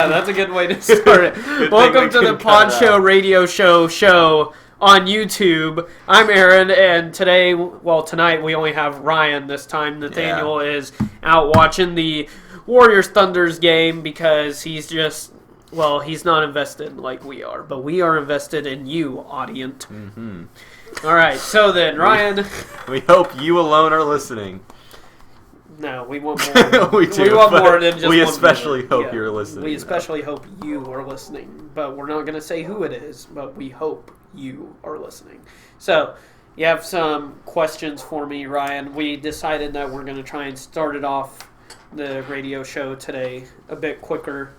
That's a good way to start it. Welcome to the Podshow Radio Show on YouTube. I'm Aaron, and tonight we only have Ryan this time. Nathaniel is out watching the Warriors-Thunders game because he's not invested like we are, but we are invested in you, audience. Mm-hmm. All right, so then, Ryan. We hope you alone are listening. No, we want more. We want more than just we one especially minute. hope you're listening. We especially hope you are listening, but we're not going to say who it is, but we hope you are listening. So, you have some questions for me, Ryan. We decided that we're going to try and start it off the radio show today a bit quicker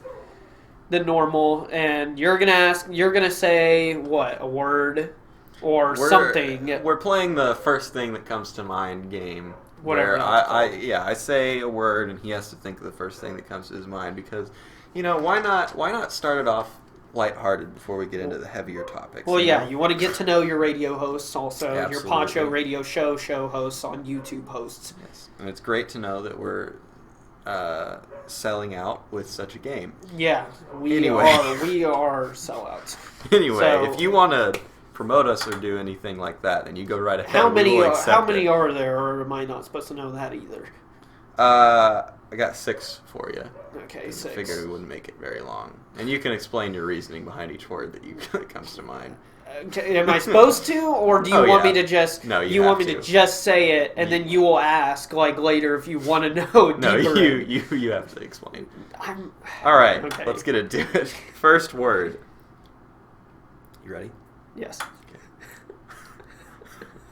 than normal, and you're going to say, what, a word or something? We're playing the first thing that comes to mind game. Whatever. I say a word and he has to think of the first thing that comes to his mind because, why not start it off lighthearted before we get into the heavier topics? Well, you want to get to know your radio hosts also, Absolutely. your Podshow Radio show hosts on YouTube hosts. Yes, and it's great to know that we're selling out with such a game. Yeah, we are sellouts. Anyway, so, if you want to promote us or do anything like that, then you go right ahead. How many are there, or am I not supposed to know that either? I got 6 for you. Okay, 6. I figured we wouldn't make it very long, and you can explain your reasoning behind each word that comes to mind. Okay, am I supposed to, or do you want me to just? No, you want me to just say it, and then you will ask later if you want to know. No, you have to explain. All right, okay. Let's get into it. First word. You ready? Yes.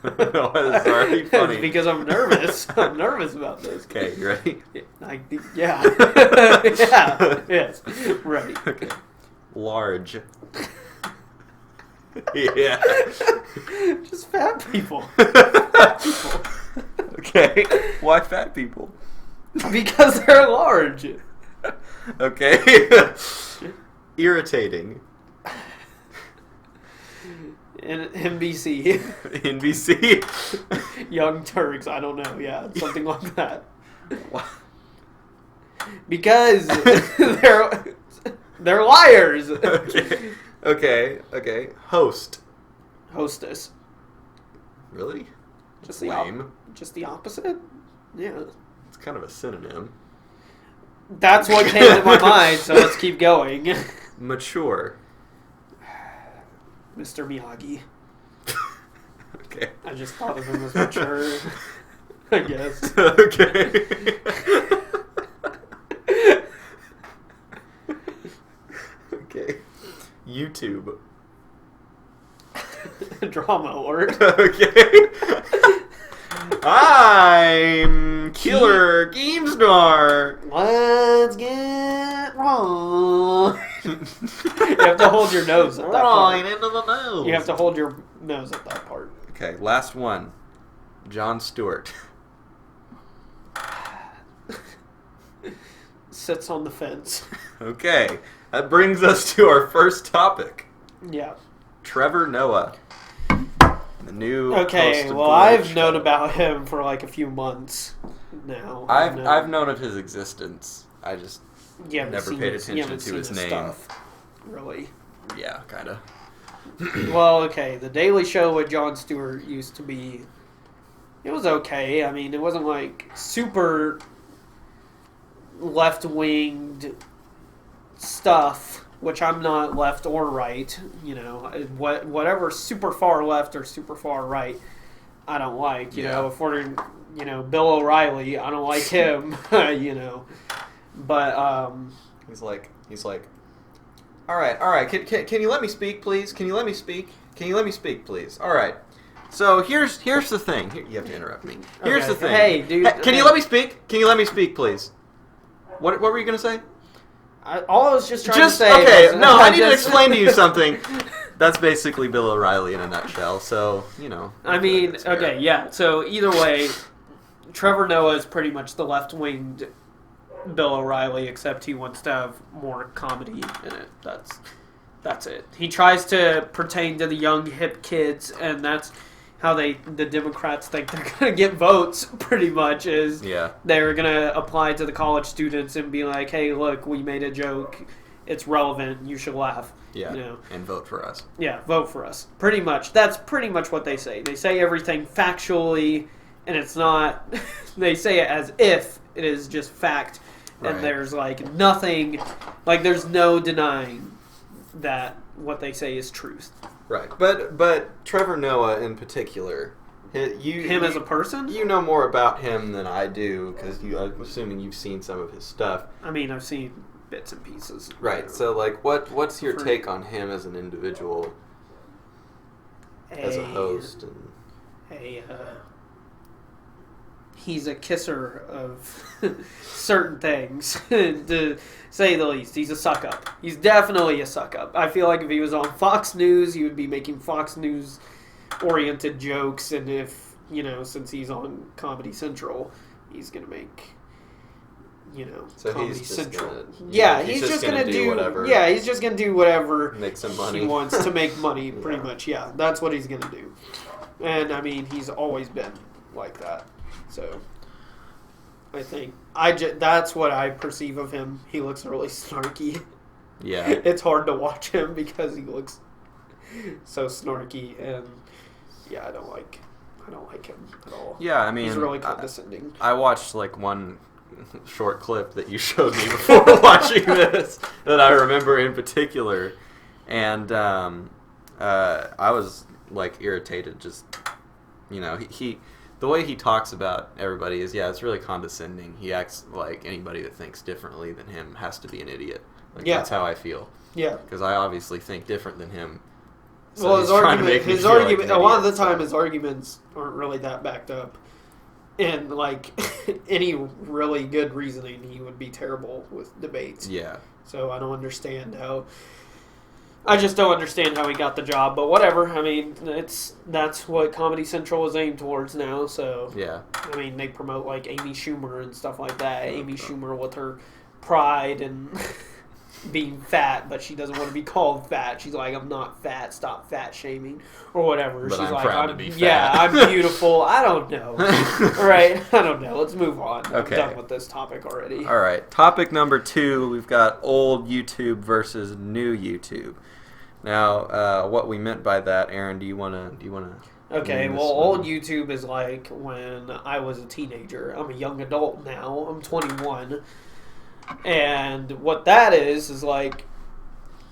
Okay. No, it's already funny. Because I'm nervous. I'm nervous about this. Okay, you ready? Yeah. Yeah. Yes. Ready. Okay. Large. Yeah. Just fat people. Okay. Why fat people? Because they're large. Okay. Irritating. NBC. NBC. Young Turks. I don't know. Yeah, something like that. What? Because they're liars. Okay. Hostess. Really? Just lame. Just the opposite? Yeah. It's kind of a synonym. That's what came to my mind, so let's keep going. Mature. Mr. Miyagi. Okay. I just thought of him as mature, I guess. Okay. Okay. YouTube. Drama alert. Okay. I'm Killer GameStar. Let's get wrong. You have to hold your nose at that part. Right into the nose. You have to hold your nose at that part. Okay, last one. Jon Stewart. Sits on the fence. Okay, that brings us to our first topic. Yeah. Trevor Noah. The new host of I've known about him for a few months now. I've known of his existence. I just never paid attention to his name. Stuff, really. Yeah, kind of. Well, okay, The Daily Show with Jon Stewart used to be... It was okay. I mean, it wasn't super left-winged stuff, which I'm not left or right. Whatever super far left or super far right, I don't like. You know, if we're Bill O'Reilly, I don't like him. But he's like, all right. Can you let me speak, please? Can you let me speak, please? All right. So here's the thing. You have to interrupt me. Here's the thing. Hey, dude. Can you let me speak? Can you let me speak, please? What were you gonna say? All I was just trying to say. Okay. No, I need to explain to you something. That's basically Bill O'Reilly in a nutshell. So I mean, okay, yeah. So either way, Trevor Noah is pretty much the left-winged Bill O'Reilly, except he wants to have more comedy in it. That's it. He tries to pertain to the young hip kids, and that's how the Democrats think they're going to get votes, pretty much, is they're going to apply to the college students and be like, hey, look, we made a joke it's relevant. You should laugh. Yeah, you know? And vote for us. Yeah, vote for us. Pretty much. That's pretty much what they say. They say everything factually, and it's not. They say it as if it is just fact, and Right. there's like nothing, like there's no denying that what they say is truth. Right, but Trevor Noah in particular, Him as a person? you know more about him than I do because I'm assuming you've seen some of his stuff. I mean, I've seen bits and pieces. Right. So, like, what's your take on him as an individual, as a host, and he's a kisser of certain things, to say the least. He's a suck up. He's definitely a suck up. I feel like if he was on Fox News, he would be making Fox News oriented jokes, and if, since he's on Comedy Central, he's gonna make, so Comedy he's just Central. gonna, he's just gonna do whatever. Yeah, he's just gonna do whatever Make some money. he wants to make money. Yeah. Pretty much, yeah. That's what he's gonna do. And I mean, he's always been like that. So I think that's what I perceive of him. He looks really snarky. Yeah. It's hard to watch him because he looks so snarky, and yeah, I don't like him at all. Yeah, I mean, he's really condescending. I watched like one short clip that you showed me before watching this that I remember in particular, and I was like irritated. Just he the way he talks about everybody is it's really condescending. He acts like anybody that thinks differently than him has to be an idiot. Like, that's how I feel. Yeah, because I obviously think different than him. So well, his argument, a lot of the time, his arguments aren't really that backed up. And, like, any really good reasoning, he would be terrible with debates. Yeah. So I don't understand how... I just don't understand how he got the job, but whatever. I mean, that's what Comedy Central is aimed towards now, so... Yeah. I mean, they promote, like, Amy Schumer and stuff like that. Amy Schumer with her pride and... being fat, but she doesn't want to be called fat. She's like, I'm not fat, stop fat shaming, or whatever. But She's I'm like, proud to be fat. Yeah, I'm beautiful. I don't know. Right? I don't know. Let's move on. Okay. I'm done with this topic already. All right. Topic number 2, we've got old YouTube versus new YouTube. Now, what we meant by that, Aaron, do you want to Okay, well, old YouTube is like when I was a teenager. I'm a young adult now. I'm 21. And what that is like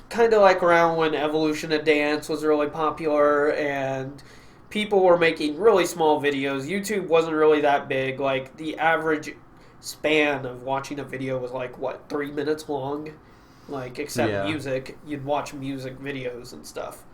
kind of like around when Evolution of Dance was really popular and people were making really small videos. YouTube wasn't really that big. Like, the average span of watching a video was like, 3 minutes long? Like, except music. You'd watch music videos and stuff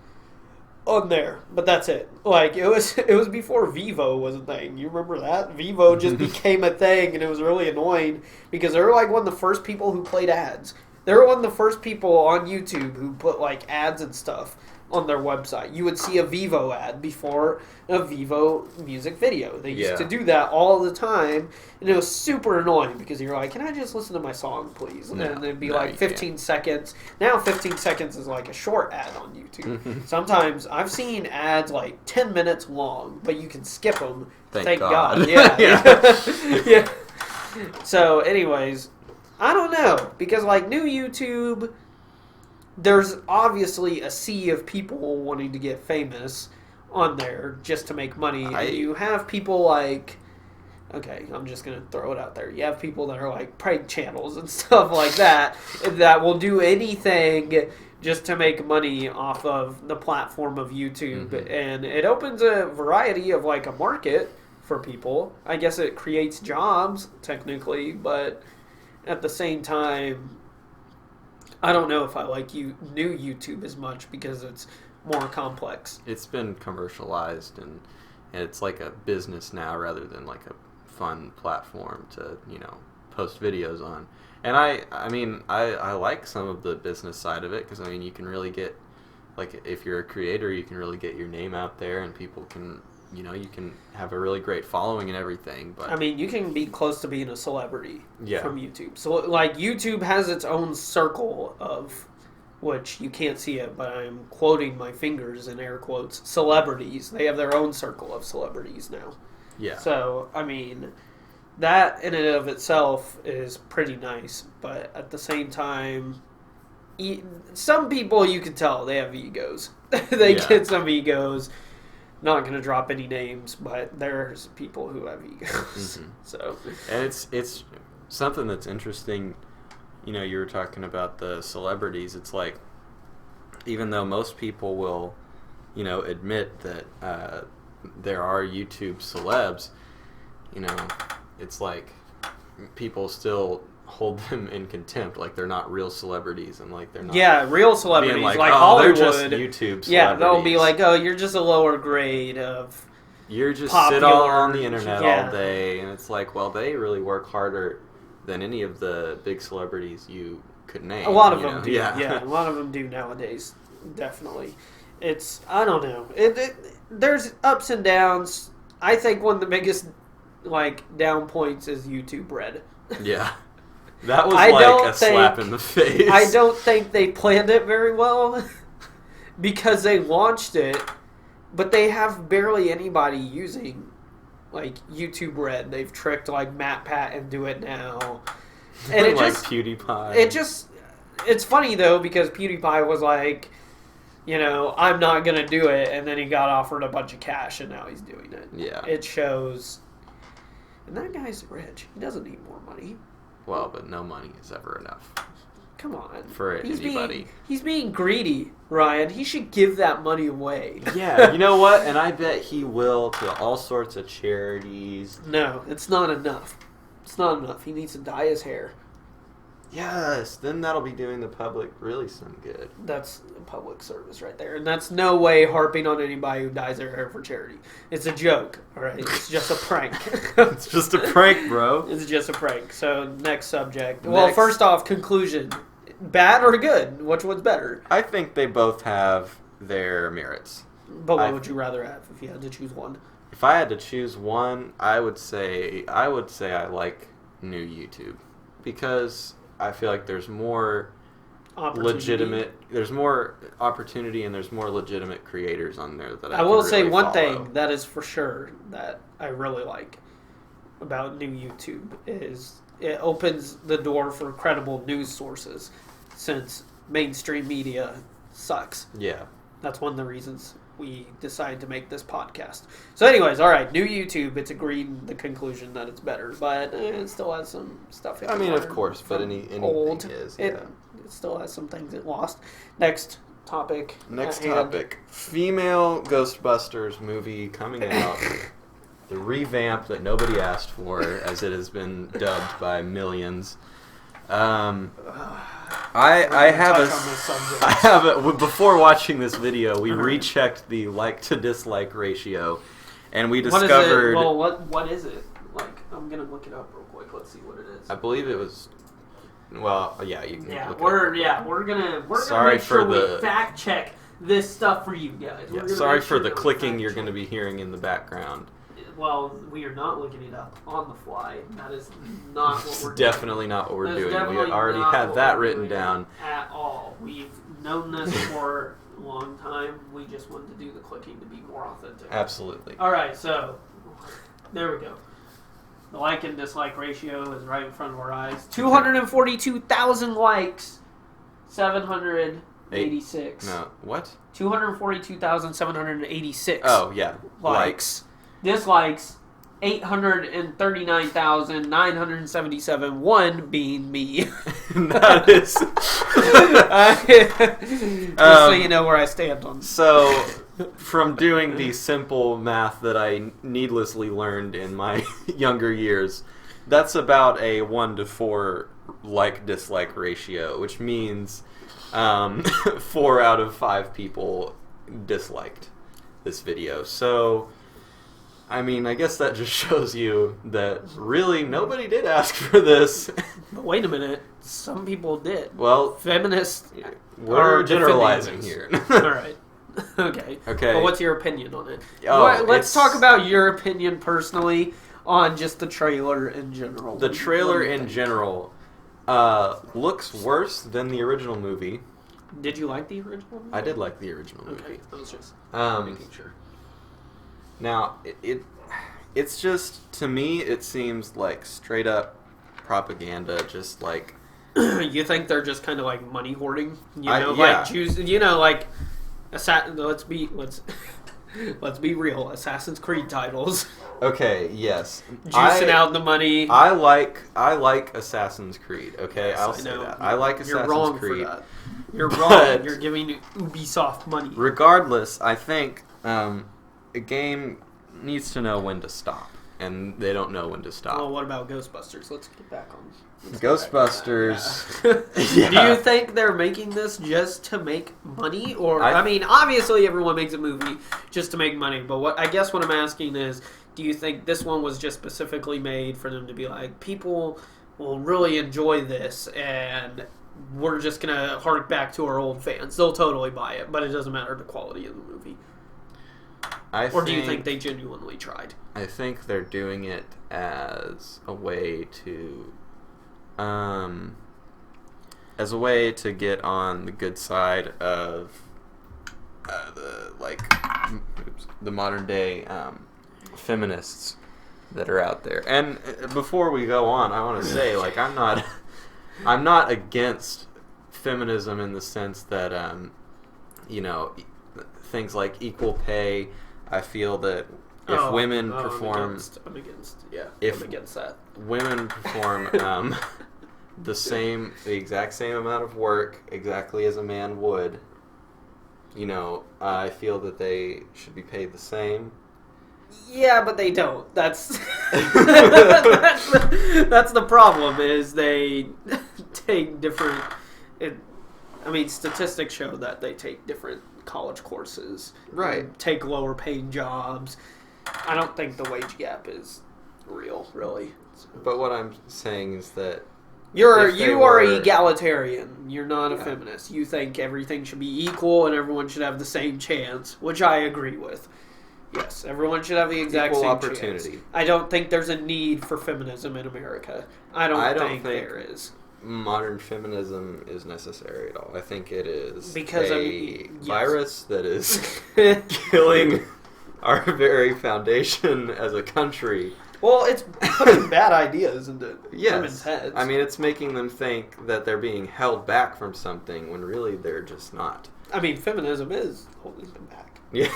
on there, but that's it. Like, it was before Vivo was a thing. You remember that? Vivo just became a thing, and it was really annoying because they were like one of the first people who played ads. They were one of the first people on YouTube who put like ads and stuff on their website. You would see a Vivo ad before a Vivo music video. They used to do that all the time, and it was super annoying because you're like, can I just listen to my song, please? And it'd be like 15 seconds. Now 15 seconds is like a short ad on YouTube. Sometimes I've seen ads like 10 minutes long, but you can skip them. Thank God. Yeah. So anyways, I don't know, because like new YouTube... There's obviously a sea of people wanting to get famous on there just to make money. And you have people like... Okay, I'm just going to throw it out there. You have people that are like prank channels and stuff like that that will do anything just to make money off of the platform of YouTube. And it opens a variety of like a market for people. I guess it creates jobs, technically, but at the same time... I don't know if I like new YouTube as much because it's more complex. It's been commercialized and it's like a business now rather than like a fun platform to, post videos on. And I mean, I like some of the business side of it because, I mean, you can really get, like, if you're a creator, you can really get your name out there and people can, you can have a really great following and everything. But I mean, you can be close to being a celebrity from YouTube. So, like, YouTube has its own circle of, which you can't see it, but I'm quoting my fingers in air quotes, celebrities. They have their own circle of celebrities now. Yeah. So, I mean, that in and of itself is pretty nice, but at the same time, some people you can tell they have egos. They get some egos. Not going to drop any names, but there's people who have egos. Mm-hmm. So, and it's something that's interesting. You know, you were talking about the celebrities. It's like, even though most people will, you know, admit that there are YouTube celebs, you know, it's like people still hold them in contempt, like they're not real celebrities, and like they're not. Yeah, real celebrities like oh, Hollywood. They're just YouTube celebrities. Yeah, they'll be like, oh, you're just a lower grade of. You're just popular, sit all on the internet all day, and it's like, well, they really work harder than any of the big celebrities you could name. A lot of them do. Yeah, a lot of them do nowadays. Definitely, I don't know. There's ups and downs. I think one of the biggest down points is YouTube Red. Yeah. That was a slap in the face. I don't think they planned it very well because they launched it, but they have barely anybody using YouTube Red. They've tricked MatPat into it now, and it just PewDiePie. It's funny though because PewDiePie was like, you know, I'm not gonna do it, and then he got offered a bunch of cash, and now he's doing it. Yeah, it shows. And that guy's rich. He doesn't need more money. Well, but no money is ever enough. Come on. For anybody. He's being greedy, Ryan. He should give that money away. Yeah, you know what? And I bet he will to all sorts of charities. No, it's not enough. It's not enough. He needs to dye his hair. Yes, then that'll be doing the public really some good. That's a public service right there. And that's no way harping on anybody who dyes their hair for charity. It's a joke, all right? It's just a prank. It's just a prank, bro. It's just a prank. So, next subject. Well, first off, conclusion. Bad or good? Which one's better? I think they both have their merits. But what would you rather have if you had to choose one? If I had to choose one, I would say I like new YouTube because I feel like there's more there's more opportunity and there's more legitimate creators on there that I will say one follow. Thing that is for sure that I really like about new YouTube is it opens the door for credible news sources since mainstream media sucks. Yeah. That's one of the reasons we decided to make this podcast. So anyways, all right, new YouTube, it's agreed the conclusion that it's better, but it still has some stuff. I mean, of course, but anything is. Yeah. It still has some things it lost. Next topic. Female Ghostbusters movie coming out. The revamp that nobody asked for, as it has been dubbed by millions. Before watching this video, we rechecked the like to dislike ratio, and we discovered. What is it? I'm gonna look it up real quick. Let's see what it is. I believe it was. Well, yeah, you can. We're gonna make sure we fact check this stuff for you guys. Yeah, sorry for the clicking you're going to be hearing in the background. Well, we are not looking it up on the fly. That is not what we're doing. Definitely not what we're doing. We already had that written down. At all. We've known this for a long time. We just wanted to do the clicking to be more authentic. Absolutely. All right, so there we go. The like and dislike ratio is right in front of our eyes. 242,000 likes. 786. No, what? 242,786. Oh, yeah. Likes. Dislikes, 839,977. One being me. That is. Just so you know where I stand on. So, from doing the simple math that I needlessly learned in my younger years, that's about a 1-to-4 like-dislike ratio, which means 4 out of 5 people disliked this video. So, I mean, I guess that just shows you that really nobody did ask for this. But wait a minute. Some people did. Well, feminists. We're generalizing here. All right. Okay. Well, what's your opinion on it? Let's talk about your opinion personally on just the trailer in general. The trailer in general looks worse than the original movie. Did you like the original movie? I did like the original movie. Okay. I was just making sure. Now, it's just, to me, it seems like straight up propaganda, just like You think they're just kind of like money hoarding? Yeah. Like Jews. Like let's be real. Assassin's Creed titles. Okay, yes. Juicing out the money. I like Assassin's Creed, okay? Yes, I'll say that. I like Assassin's Creed. For that. You're wrong. You're giving Ubisoft money. Regardless, I think a game needs to know when to stop, and they don't know when to stop. Well, what about Ghostbusters? Let's get back on. Ghostbusters. Yeah. Do you think they're making this just to make money, or I mean, obviously everyone makes a movie just to make money, but what I'm asking is, do you think this one was just specifically made for them to be like, people will really enjoy this, and we're just gonna hark back to our old fans? They'll totally buy it, but it doesn't matter the quality of the movie. Or do you think they genuinely tried? I think they're doing it as a way to get on the good side of the modern day feminists that are out there. And before we go on, I want to say, like, I'm not against feminism in the sense that things like equal pay. I feel that if women perform, I'm against that. Women perform the exact same amount of work exactly as a man would, I feel that they should be paid the same. Yeah, but they don't. That's that's the problem. Is they take different. Statistics show that they take different college courses. Right. Take lower paying jobs. I don't think the wage gap is real, really. So. But what I'm saying is that you are egalitarian. You're not a feminist. You think everything should be equal and everyone should have the same chance, which I agree with. Yes, everyone should have the exact same opportunity. Chance. I don't think there's a need for feminism in America. I don't think there is. Modern feminism is necessary at all. I think it is because virus that is killing our very foundation as a country. Well, it's putting bad ideas into women's heads. I mean, it's making them think that they're being held back from something when really they're just not. I mean, feminism is holding them back. Yeah.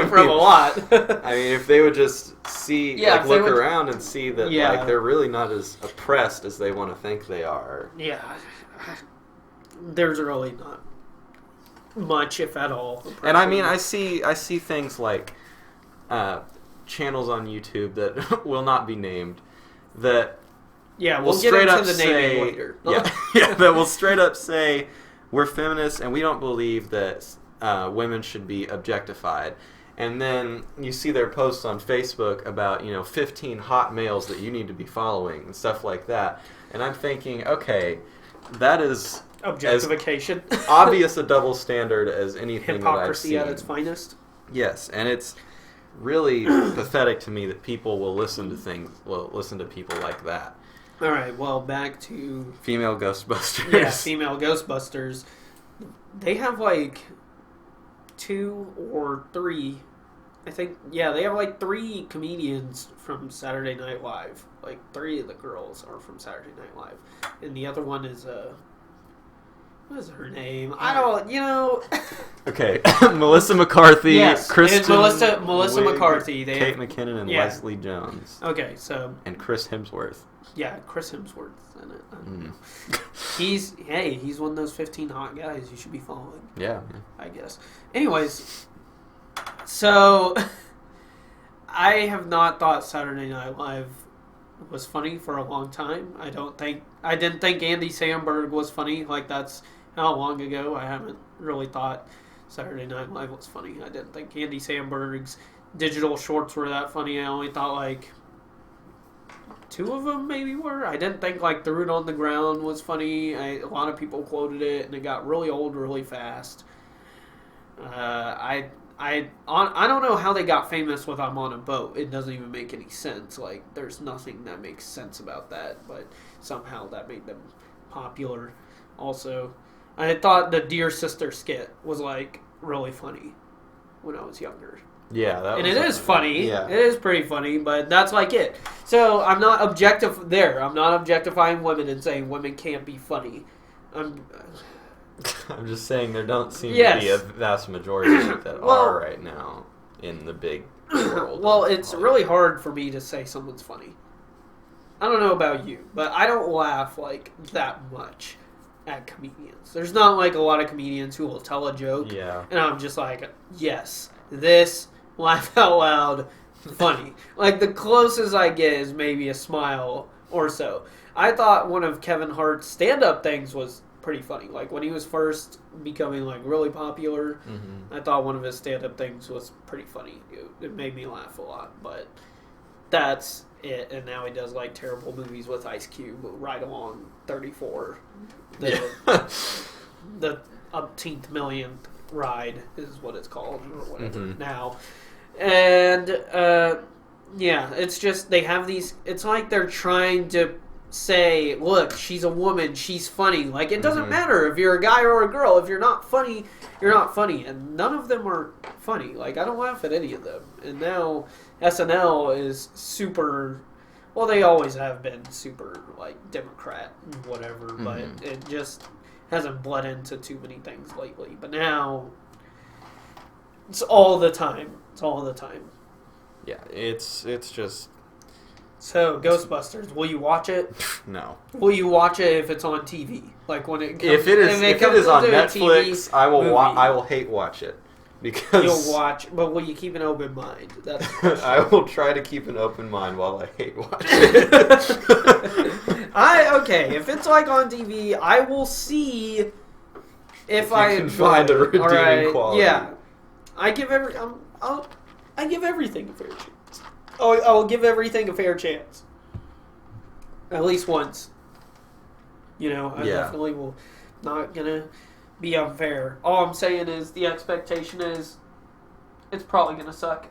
From a lot. I mean, if they would just see, look around and see that they're really not as oppressed as they want to think they are. Yeah. There's really not much, if at all. Oppression. And I mean, I see things like channels on YouTube that will not be named that we'll get into the naming later. That will straight up say we're feminists and we don't believe that women should be objectified. And then you see their posts on Facebook about 15 hot males that you need to be following and stuff like that. And I'm thinking, okay, that is objectification, as obvious a double standard as anything hypocrisy that I've seen. At its finest. Yes, and it's really pathetic to me that people will listen to people like that. All right, well, back to female Ghostbusters. Yeah, female Ghostbusters. They have like 2 or 3, I think. Yeah, they have like 3 comedians from Saturday Night Live. Like 3 of the girls are from Saturday Night Live, and the other one is what is her name? I don't, Okay, Melissa McCarthy, yes, Kristen Melissa Wiig, McCarthy, Kate McKinnon, and Leslie Jones. Okay, so and Chris Hemsworth. Yeah, Chris Hemsworth's in it. I don't know. He's one of those 15 hot guys you should be following. Yeah, I guess. Anyways, so I have not thought Saturday Night Live was funny for a long time. I didn't think Andy Samberg was funny. Like, that's how long ago. I haven't really thought Saturday Night Live was funny. I didn't think Andy Samberg's digital shorts were that funny. I only thought like 2 of them maybe were. I didn't think like Threw It on the Ground was funny. A lot of people quoted it, and it got really old really fast. I don't know how they got famous with I'm on a Boat. It doesn't even make any sense. Like, there's nothing that makes sense about that, but somehow that made them popular. Also, I thought the Dear Sister skit was like really funny when I was younger. Yeah, that and was it is funny. Yeah. It is pretty funny, but that's like it. So I'm not I'm not objectifying women and saying women can't be funny. I'm just saying there don't seem to be a vast majority that are right now in the big world. Well, it's really hard for me to say someone's funny. I don't know about you, but I don't laugh like that much at comedians. There's not like a lot of comedians who will tell a joke, and I'm just like, yes, this laugh out loud, funny. Like the closest I get is maybe a smile or so. I thought one of Kevin Hart's stand-up things was pretty funny. Like when he was first becoming like really popular, I thought one of his stand-up things was pretty funny. It made me laugh a lot, but that's it. And now he does like terrible movies with Ice Cube, Right Along 34. The umpteenth millionth ride is what it's called or whatever now. And it's just they have these. It's like they're trying to say, look, she's a woman, she's funny. Like it doesn't matter if you're a guy or a girl. If you're not funny, you're not funny. And none of them are funny. Like I don't laugh at any of them. And now SNL is super. Well, they always have been super like Democrat and whatever, but it just hasn't bled into too many things lately. But now it's all the time. It's all the time. Yeah, it's just. So, Ghostbusters, will you watch it? No. Will you watch it if it's on TV? Like when it comes, if it is on Netflix, I will hate watch it because you'll watch. But will you keep an open mind? That's I will try to keep an open mind while I hate watch it. If it's like on TV, I will see if I can find a redeeming quality. Yeah, I give I give everything a fair chance. I'll give everything a fair chance. At least once. I definitely will. Not gonna be unfair. All I'm saying is the expectation is it's probably gonna suck.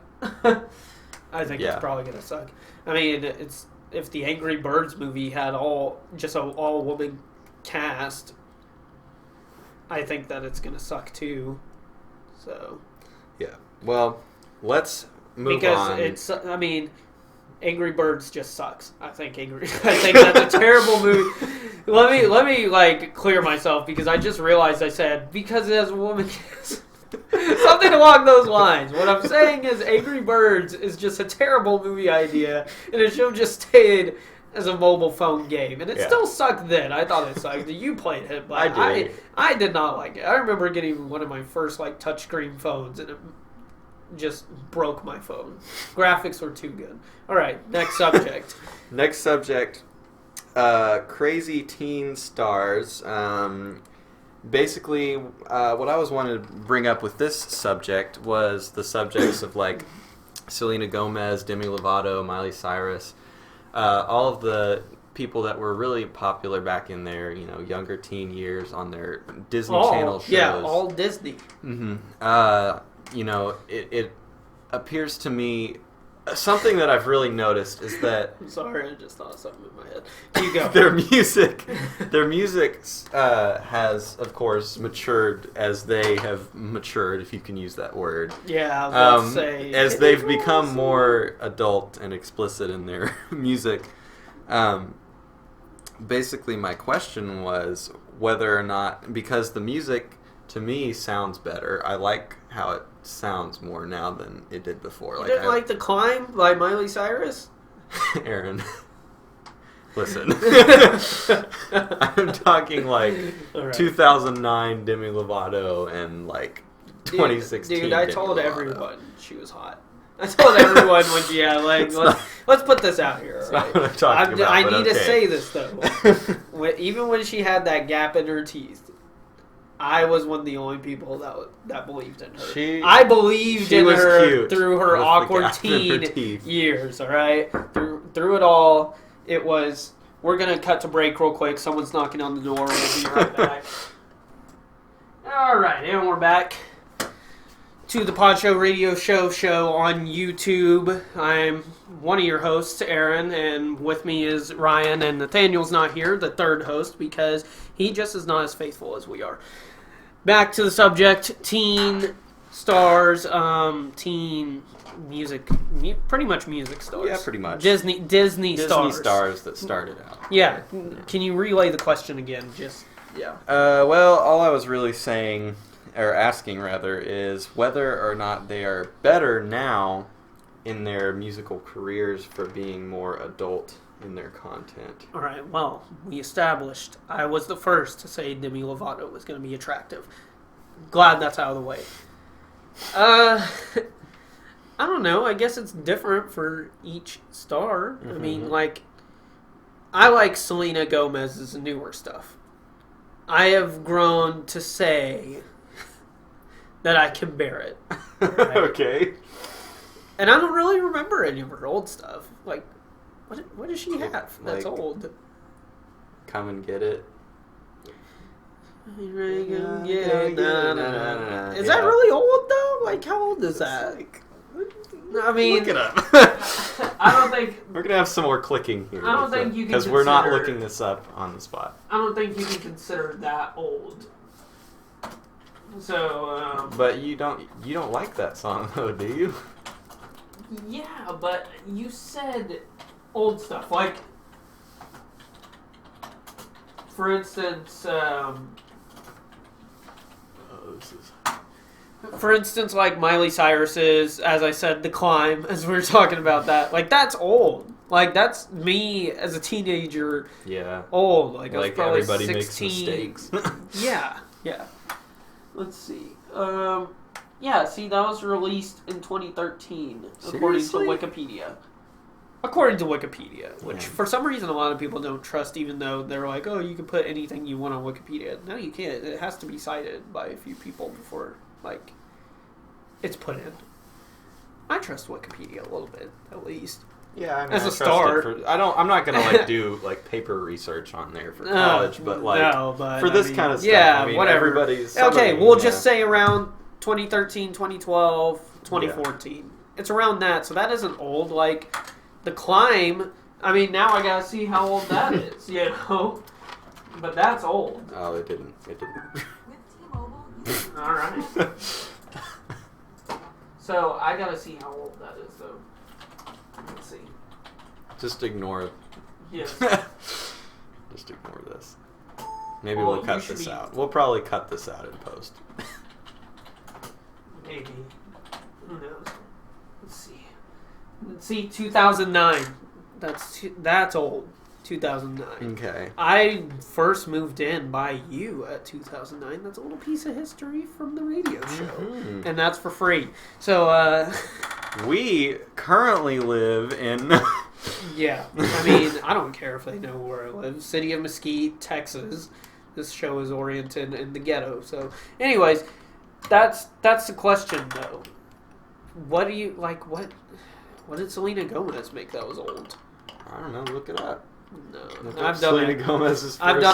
I think it's probably gonna suck. I mean, it's if the Angry Birds movie had all woman cast, I think that it's gonna suck too. So. Yeah. Well, let's move on. Because Angry Birds just sucks. I think that's a terrible movie. Let me like clear myself because I just realized I said because it has a woman something along those lines. What I'm saying is Angry Birds is just a terrible movie idea and it should have just stayed as a mobile phone game. And it still sucked then. I thought it sucked. You played it, but I did not like it. I remember getting one of my first like touchscreen phones and it just broke my phone. Graphics were too good. All right, next subject. Next subject. Crazy teen stars. Basically, what I was wanting to bring up with this subject was the subjects of like Selena Gomez, Demi Lovato, Miley Cyrus, all of the people that were really popular back in their younger teen years on their Disney Channel shows. Yeah, all Disney. It appears to me something that I've really noticed is that I'm sorry, I just thought of something in my head. You go. their music has of course matured as they have matured, if you can use that word. Yeah, I was about to say as they've become more adult and explicit in their music. Basically, my question was whether or not, because the music to me sounds better. I like how it sounds more now than it did before. You didn't like The Climb by Miley Cyrus? Aaron, listen. I'm talking like 2009 Demi Lovato and like 2016 Dude, I told everyone she was hot. I told everyone when she had let's put this out here. Right? I need to say this though. Even when she had that gap in her teeth, I was one of the only people that believed in her. I believed in her through her awkward teen years. All right, through it all, it was. We're gonna cut to break real quick. Someone's knocking on the door. We'll be right back. All right, and we're back to the Podshow Radio Show on YouTube. I'm one of your hosts, Aaron, and with me is Ryan, and Nathaniel's not here, the third host, because he just is not as faithful as we are. Back to the subject, teen stars, teen music, pretty much music stars. Yeah, pretty much. Disney stars. stars that started out. Yeah. Can you relay the question again? Yeah. Well, all I was really saying, or asking rather, is whether or not they are better now in their musical careers for being more adult in their content. All right. Well, we established I was the first to say Demi Lovato was going to be attractive. Glad that's out of the way. I don't know. I guess it's different for each star. I mean, like, I like Selena Gomez's newer stuff. I have grown to say that I can bear it. Right? Okay. And I don't really remember any of her old stuff. Like, what does she have that's like, old? Come and Get It. Is that really old, though? Like, how old is that? I mean... Look it up. I don't think... We're going to have some more clicking here. I don't think you can because we're not looking this up on the spot. I don't think you can consider that old. So, But you don't like that song, though, do you? Yeah, but you said old stuff. Like, for instance, like Miley Cyrus's, as I said, The Climb, as we were talking about that. Like, that's old. Like, that's me as a teenager. Yeah. Old. Like I was probably everybody 16. makes mistakes. Yeah. Let's see. Yeah, see, that was released in 2013, according to Wikipedia. According to Wikipedia, which for some reason a lot of people don't trust, even though they're like, oh, you can put anything you want on Wikipedia. No, you can't. It has to be cited by a few people before, like, it's put in. I trust Wikipedia a little bit, at least. Yeah, I mean, as a start. I'm not gonna like do like paper research on there for college, but like for this kind of stuff. Yeah, I mean, whatever. We'll just say around 2013, 2012, 2014. Yeah. It's around that, so that isn't old. Like, The Climb, I mean, now I gotta see how old that is, you know? But that's old. Oh, it didn't. Alright. So, I gotta see how old that is, though. Let's see. Just ignore it. Yes. Just ignore this. Maybe we'll cut this out. We'll probably cut this out in post. Maybe. Who knows? Let's see. 2009. That's old. 2009. Okay. I first moved in by you at 2009. That's a little piece of history from the radio show. Mm-hmm. And that's for free. So, we currently live in... Yeah. I mean, I don't care if they know where I live. City of Mesquite, Texas. This show is oriented in the ghetto. So, anyways, that's the question, though. What do you, like, what did Selena Gomez make that was old? I don't know. Look it up. No. I've done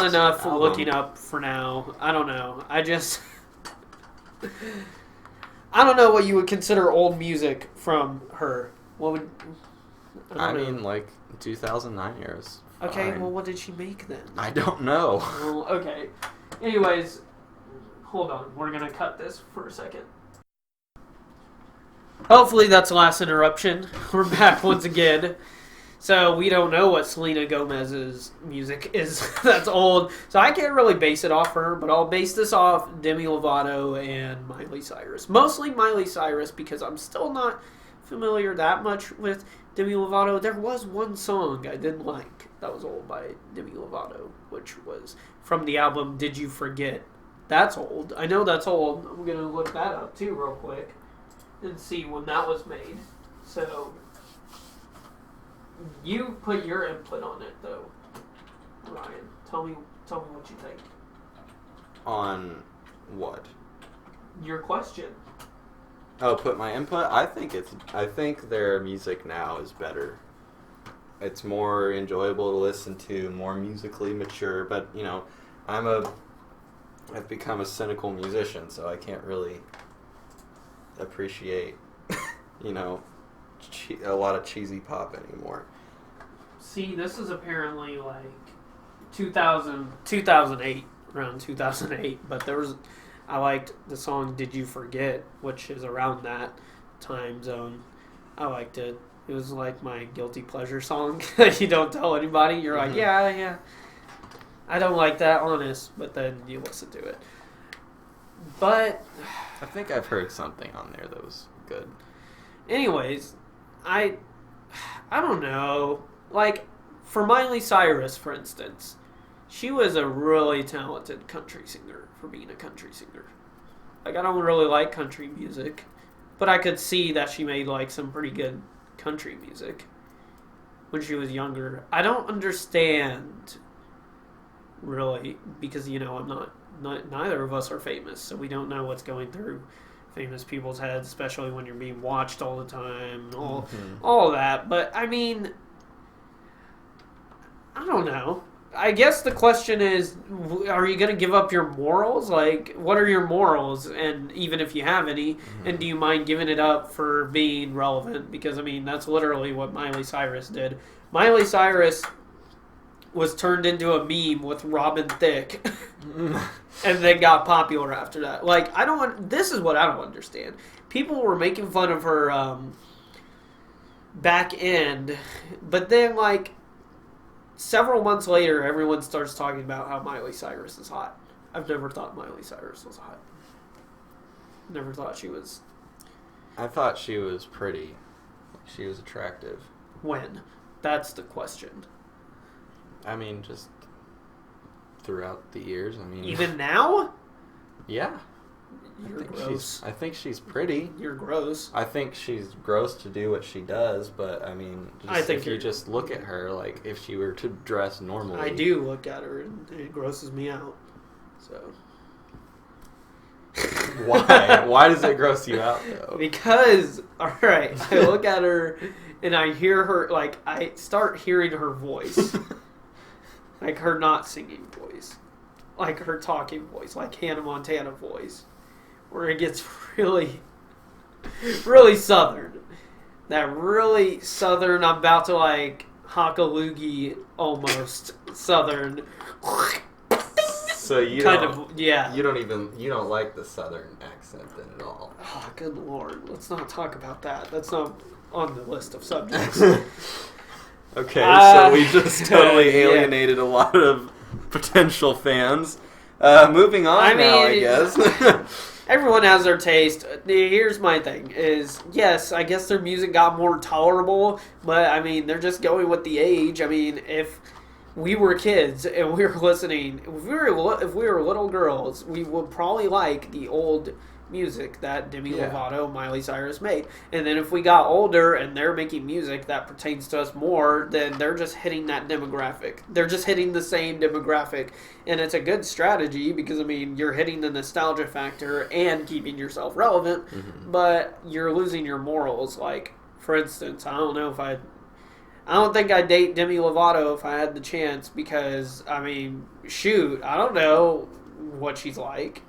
enough looking up for now. I don't know. I don't know what you would consider old music from her. What would... I mean, like, 2009 years. Okay, well, what did she make then? I don't know. Well, okay. Anyways, hold on. We're going to cut this for a second. Hopefully that's the last interruption. We're back once again. So we don't know what Selena Gomez's music is that's old. So I can't really base it off her, but I'll base this off Demi Lovato and Miley Cyrus. Mostly Miley Cyrus because I'm still not familiar that much with Demi Lovato. There was one song I didn't like that was old by Demi Lovato, which was from the album Did You Forget? That's old. I know that's old. I'm going to look that up too real quick and see when that was made. So... You put your input on it, though, Ryan. Tell me what you think. On what? Your question. Oh, put my input? I think their music now is better. It's more enjoyable to listen to, more musically mature, but, you know, I've become a cynical musician, so I can't really appreciate, you know, a lot of cheesy pop anymore. See, this is apparently like 2008, around 2008, but I liked the song "Did You Forget," which is around that time zone. I liked it. It was like my guilty pleasure song that you don't tell anybody. You're like, yeah, I don't like that, honest. But then you listen to it. But I think I've heard something on there that was good. Anyways, I don't know. Like, for Miley Cyrus, for instance, she was a really talented country singer for being a country singer. Like, I don't really like country music, but I could see that she made, like, some pretty good country music when she was younger. I don't understand, really, because, I'm not neither of us are famous, so we don't know what's going through famous people's heads, especially when you're being watched all the time, all of that. But, I mean, I don't know. I guess the question is, are you going to give up your morals? Like, what are your morals? And even if you have any, and do you mind giving it up for being relevant? Because, I mean, that's literally what Miley Cyrus did. Miley Cyrus was turned into a meme with Robin Thicke and then got popular after that. Like, this is what I don't understand. People were making fun of her back end, but then, like, several months later, everyone starts talking about how Miley Cyrus is hot. I've never thought Miley Cyrus was hot. Never thought she was. I thought she was pretty. She was attractive. When? That's the question. I mean, just throughout the years. I mean, even now? Yeah. You're gross. I think she's pretty. You're gross. I think she's gross to do what she does, but I mean, if you just look at her, like if she were to dress normally. I do look at her and it grosses me out. So. Why? Why does it gross you out though? Because, alright, I look at her and I hear her, like, I start hearing her voice. Like her not singing voice. Like her talking voice. Like Hannah Montana voice. Where it gets really, really southern. That really southern, I'm about to like hockaloogie almost southern. So you don't like the southern accent then at all. Oh, good lord. Let's not talk about that. That's not on the list of subjects. Okay, so we just totally alienated a lot of potential fans. Moving on I guess. Everyone has their taste. Here's my thing, is, yes, I guess their music got more tolerable, but, I mean, they're just going with the age. I mean, if we were kids and we were listening, if we were little girls, we would probably like the old music that Demi Lovato, Miley Cyrus made. And then if we got older and they're making music that pertains to us more, then they're just hitting that demographic. They're just hitting the same demographic. And it's a good strategy because, I mean, you're hitting the nostalgia factor and keeping yourself relevant, but you're losing your morals. Like, for instance, I don't think I'd date Demi Lovato if I had the chance because, I mean, shoot, I don't know what she's like.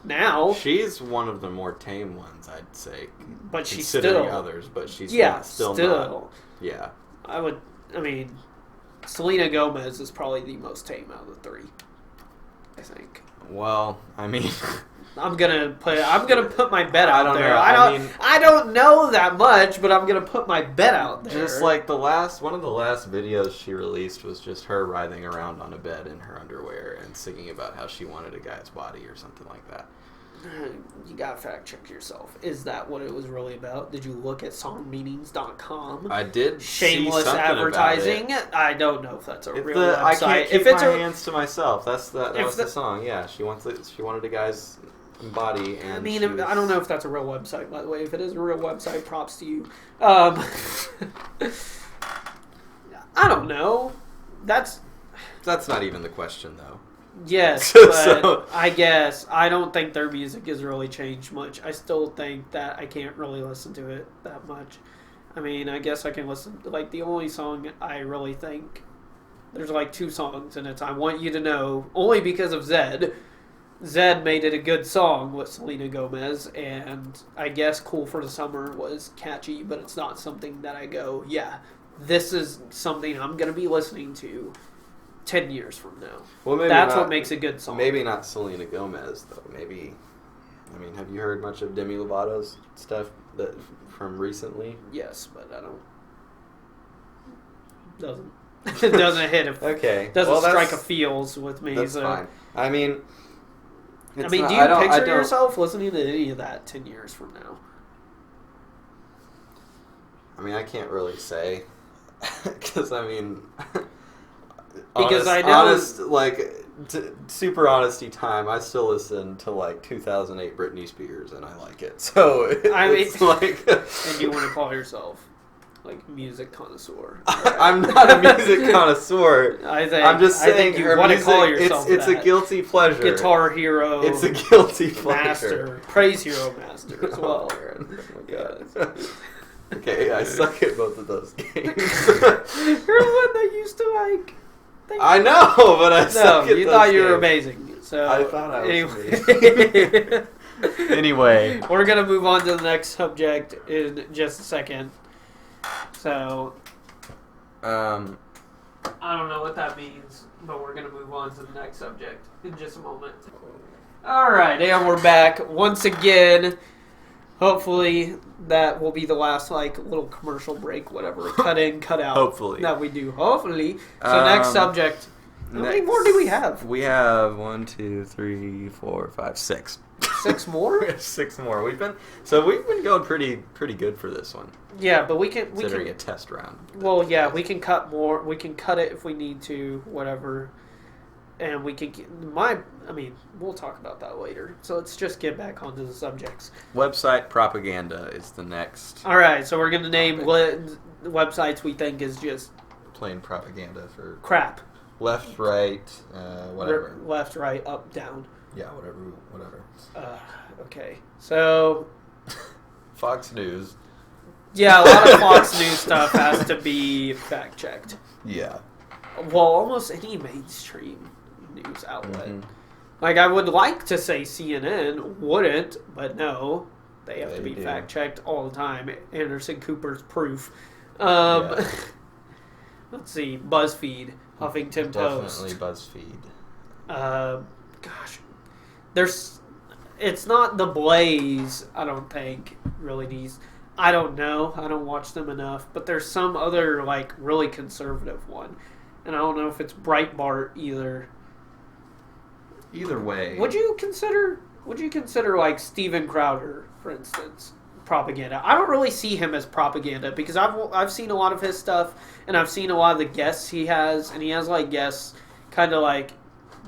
Now she's one of the more tame ones, I'd say. But she's considering others, but she's still not. Yeah, I mean, Selena Gomez is probably the most tame out of the three, I think. Well, I mean, I'm gonna put my bet out there. Know. I don't know that much, but I'm gonna put my bet out there. Just like one of the last videos she released was just her writhing around on a bed in her underwear and singing about how she wanted a guy's body or something like that. You gotta fact check yourself. Is that what it was really about? Did you look at songmeanings.com? I did. Shameless advertising. I don't know if that's a real website. I can't keep my hands to myself. That was the song. Yeah, she wanted a guy's body. And I mean, I don't know if that's a real website, by the way. If it is a real website, props to you. I don't know. That's not even the question, though. Yes, but I guess I don't think their music has really changed much. I still think that I can't really listen to it that much. I mean, I guess I can listen to, like, the only song I really think, there's like 2 songs, and it's I Want You to Know, only because of Zed. Zed made it a good song with Selena Gomez, and I guess Cool for the Summer was catchy, but it's not something that I go, yeah, this is something I'm going to be listening to 10 years from now. Well, maybe That's not, what makes a good song. Maybe not Selena Gomez, though. Maybe, have you heard much of Demi Lovato's stuff from recently? Yes, but I don't. It doesn't hit a. Okay. Doesn't strike a feels with me. That's so. fine. do you I picture don't, yourself listening to any of that 10 years from now? I can't really say. Because, Because I know... super honesty time, I still listen to, 2008 Britney Spears, and I like it. So, it's and you want to call yourself, music connoisseur. I'm not a music connoisseur. I'm just saying I think you want to call yourself it's a guilty pleasure. Guitar hero. It's a guilty pleasure. Master. Praise hero master as well. Oh my God. Okay, I suck at both of those games. You're the one that used to I know, but I suck at those you thought you games. were amazing. So I thought I was amazing. Anyway. We're going to move on to the next subject in just a second. So, I don't know what that means, but we're going to move on to the next subject in just a moment. All right, and we're back once again. Hopefully that will be the last little commercial break, whatever, cut in, cut out. Hopefully. That we do. Hopefully. So next subject. How many more do we have? We have 1, 2, 3, 4, 5, 6. 6 more? We have 6 more. We've been going pretty good for this one. Yeah, but we can considering a test round. Well, yeah, we can cut more. We can cut it if we need to, whatever. And we can we'll talk about that later. So let's just get back onto the subjects. Website propaganda is the next. All right, so we're going to name websites we think is just plain propaganda for crap. Left, right, whatever. Left, right, up, down. Yeah, whatever. Okay, so Fox News. Yeah, a lot of Fox News stuff has to be fact checked. Yeah. Well, almost any mainstream news outlet. Mm-hmm. I would like to say CNN wouldn't, but no, they have to be fact checked all the time. Anderson Cooper's proof. Let's see, BuzzFeed, Huffington Post. Definitely BuzzFeed. It's not The Blaze, I don't think, really needs. I don't know. I don't watch them enough. But there's some other, really conservative one. And I don't know if it's Breitbart either. Either way. Would you consider, Steven Crowder, for instance, propaganda? I don't really see him as propaganda because I've seen a lot of his stuff and I've seen a lot of the guests he has. And he has, guests kind of like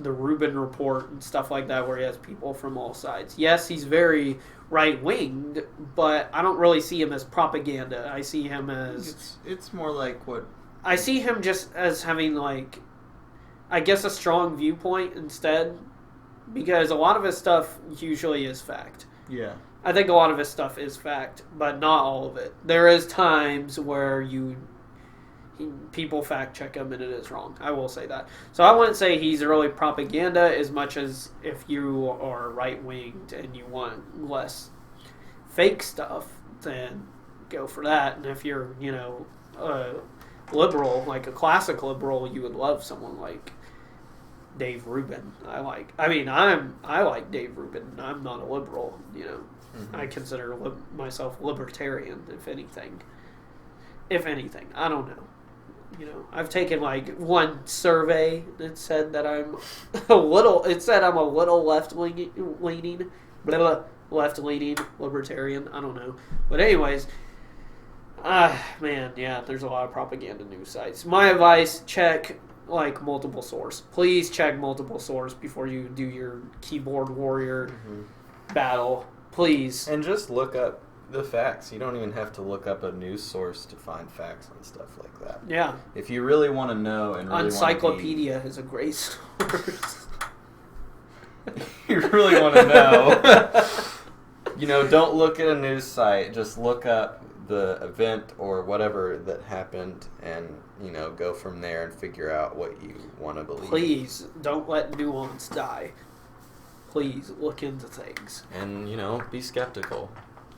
the Rubin Report and stuff like that where he has people from all sides. Yes, he's very right-winged, but I don't really see him as propaganda. I see him as... It's more like what... I see him just as having, I guess a strong viewpoint instead, because a lot of his stuff usually is fact. Yeah. I think a lot of his stuff is fact, but not all of it. There is times where people fact check him and it is wrong. I will say that. So I wouldn't say he's really propaganda as much as if you are right-winged and you want less fake stuff, then go for that. And if you're, liberal, a classic liberal, you would love someone like Dave Rubin. I like Dave Rubin. I'm not a liberal, Mm-hmm. I consider myself libertarian, if anything. I don't know. I've taken one survey that said that I'm a little left-leaning libertarian. I don't know. But anyways, there's a lot of propaganda news sites. My advice, check multiple source. Please check multiple source before you do your keyboard warrior battle. Please. And just look up the facts. You don't even have to look up a news source to find facts on stuff like that. Yeah. If you really want to know and really Encyclopedia is a great source. You really want to know. Don't look at a news site. Just look up the event or whatever that happened and, go from there and figure out what you want to believe. Please, don't let nuance die. Please, look into things. And, be skeptical.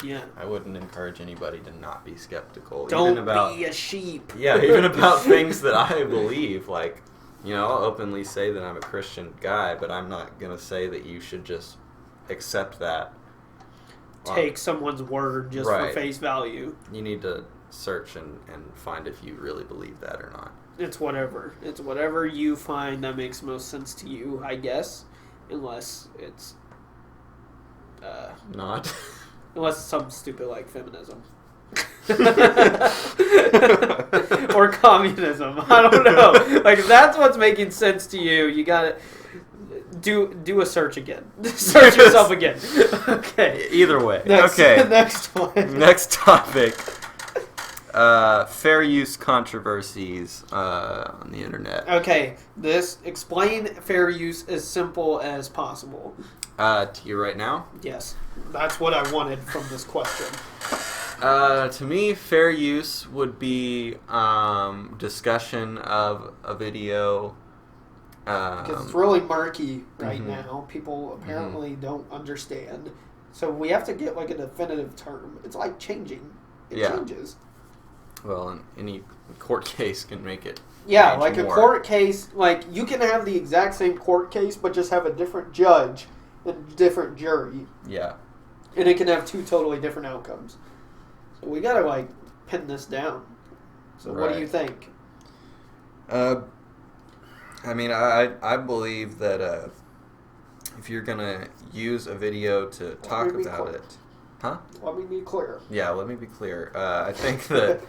Yeah. I wouldn't encourage anybody to not be skeptical. Don't be a sheep. Yeah, even about things that I believe. You know, I'll openly say that I'm a Christian guy, but I'm not going to say that you should just accept that. Take someone's word just for face value. You need to search and find if you really believe that or not. It's whatever. It's whatever you find that makes most sense to you, I guess. Unless it's... not? Unless it's something stupid like feminism. Or communism. I don't know. Like, if that's what's making sense to you, you gotta do a search again. Search yourself again. Okay. Either way. Next, okay. Next one. Next topic. Fair use controversies on the internet. Okay. Explain fair use as simple as possible. To you right now? Yes. That's what I wanted from this question. To me, fair use would be discussion of a video. Because it's really murky right now. People apparently don't understand. So we have to get like a definitive term. It's like changing. It changes. Well, any court case can make it. Yeah, like more. A court case, like you can have the exact same court case, but just have a different judge and different jury. Yeah. And it can have two totally different outcomes. So we gotta like pin this down. So what do you think? I mean, I believe that if you're gonna use a video to talk about it, huh? Let me be clear. Yeah, let me be clear. I think that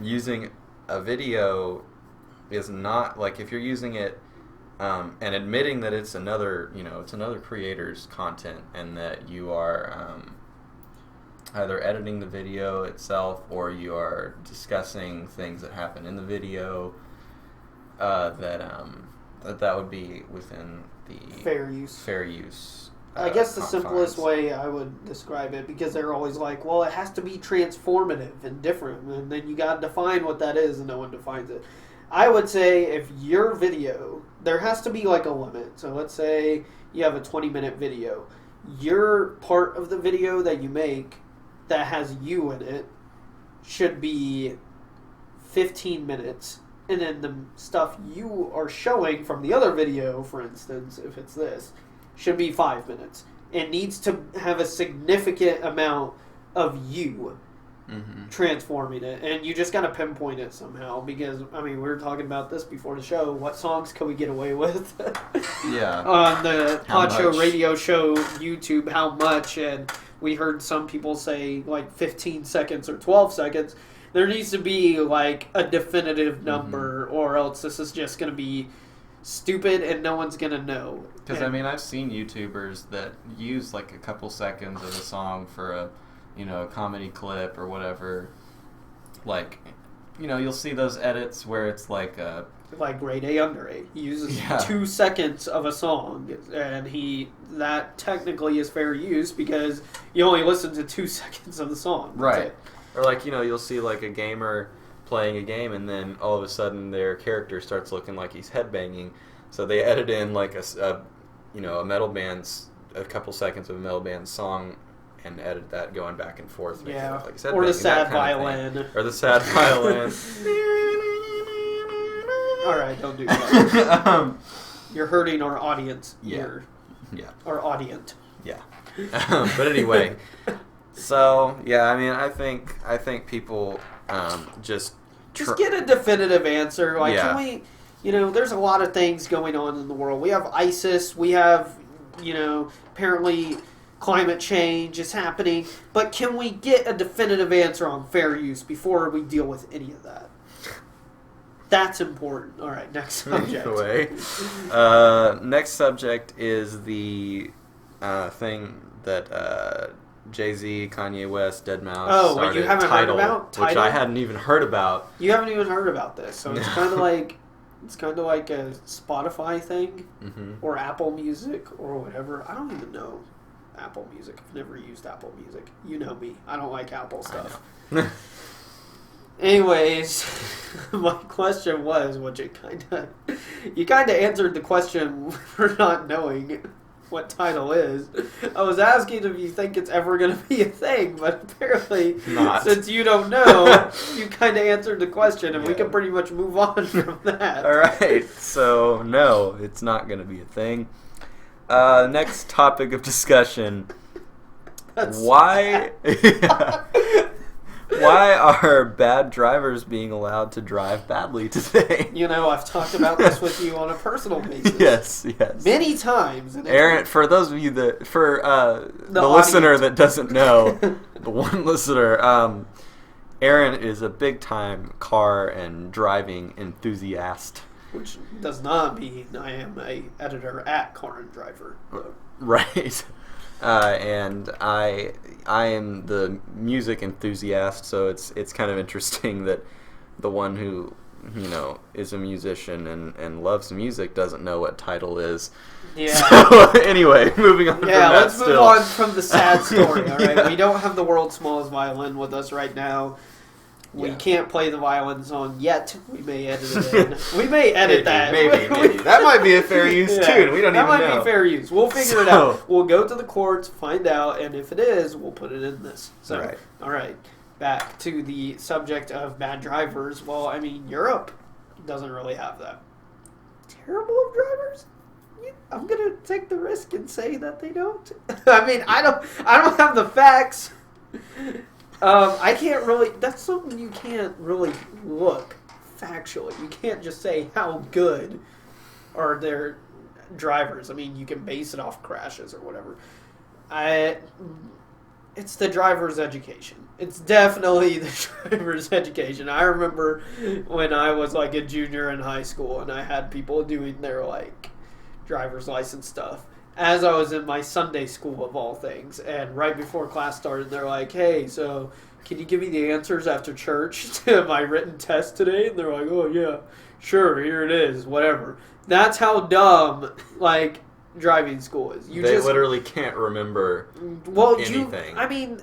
using a video is not like if you're using it and admitting that it's another creator's content and that you are either editing the video itself or you are discussing things that happen in the video. That would be within the fair use. I guess the simplest way I would describe it, because they're always like, well, it has to be transformative and different, and then you got to define what that is, and no one defines it. I would say if your video, there has to be like a limit. So let's say you have a 20-minute video. Your part of the video that you make that has you in it should be 15 minutes. And then the stuff you are showing from the other video, for instance, if it's this, should be 5 minutes. It needs to have a significant amount of you transforming it. And you just got to pinpoint it somehow. Because, I mean, we were talking about this before the show. What songs can we get away with? Yeah. On the Podshow radio show YouTube, how much? And we heard some people say like 15 seconds or 12 seconds. There needs to be, like, a definitive number, or else this is just going to be stupid and no one's going to know. Because, I mean, I've seen YouTubers that use, like, a couple seconds of a song for a, a comedy clip or whatever. Like, you'll see those edits where it's like a... Like Grade A Under A. He uses 2 seconds of a song, and that technically is fair use because you only listen to 2 seconds of the song. Right. Or like, you'll see like a gamer playing a game and then all of a sudden their character starts looking like he's headbanging. So they edit in like a metal band's, a couple seconds of a metal band's song and edit that going back and forth. Yeah. Like or the sad violin. Or the sad violin. Alright, don't do that. You're hurting our audience. Yeah. Our audience. Yeah. But anyway... So yeah, I mean, I think people just get a definitive answer. Like, can we? There's a lot of things going on in the world. We have ISIS. We have, apparently climate change is happening. But can we get a definitive answer on fair use before we deal with any of that? That's important. All right, next subject. Anyway, next subject is the thing that. Jay-Z, Kanye West, Deadmau5. Oh, what you haven't heard about? Tidal? Which I hadn't even heard about. You haven't even heard about this, so it's kind of like a Spotify thing, or Apple Music, or whatever. I don't even know Apple Music. I've never used Apple Music. You know me. I don't like Apple stuff. Anyways, my question was, which you kind of answered the question for not knowing. what title is. I was asking if you think it's ever going to be a thing, but apparently, Not. since you don't know, you kind of answered the question, and we Yeah. can pretty much move on from that. All right, so no, it's not going to be a thing. Next topic of discussion. That's Why why are bad drivers being allowed to drive badly today? You know, I've talked about this with you on a personal basis. Yes. Many times. And Aaron, for those of you that, the audience. listener that doesn't know, the one listener, Aaron is a big time car and driving enthusiast. Which does not mean I am a editor at Car and Driver. Right. And I am the music enthusiast, so it's kind of interesting that the one who, you know, is a musician and loves music doesn't know what title is. Yeah. So anyway, moving on from that. Let's move still. on from the sad story, all right? Yeah. We don't have the world's smallest violin with us right now. We Yeah. can't play the violin song yet. We may edit it in. We may edit that. Maybe. That might be a fair use, Yeah. too. We don't that even might know. be fair use. We'll figure it So- out. We'll go to the courts, find out, and if it is, we'll put it in this. So, Right. all right. Back to the subject of bad drivers. Well, I mean, Europe doesn't really have that. Terrible of drivers? I'm gonna take the risk and say that they don't. I mean, I don't have the facts. I can't really. That's something you can't really look factually. You can't just say how good are their drivers. I mean, you can base it off crashes or whatever. It's the driver's education. It's definitely the driver's education. I remember when I was like a junior in high school and I had people doing their like driver's license stuff as I was in my Sunday school of all things. And right before class started, they're like, hey, so can you give me the answers after church to my written test today? And they're like, oh, yeah, sure, here it is, whatever. That's how dumb, like, driving school is. They literally can't remember anything. I mean,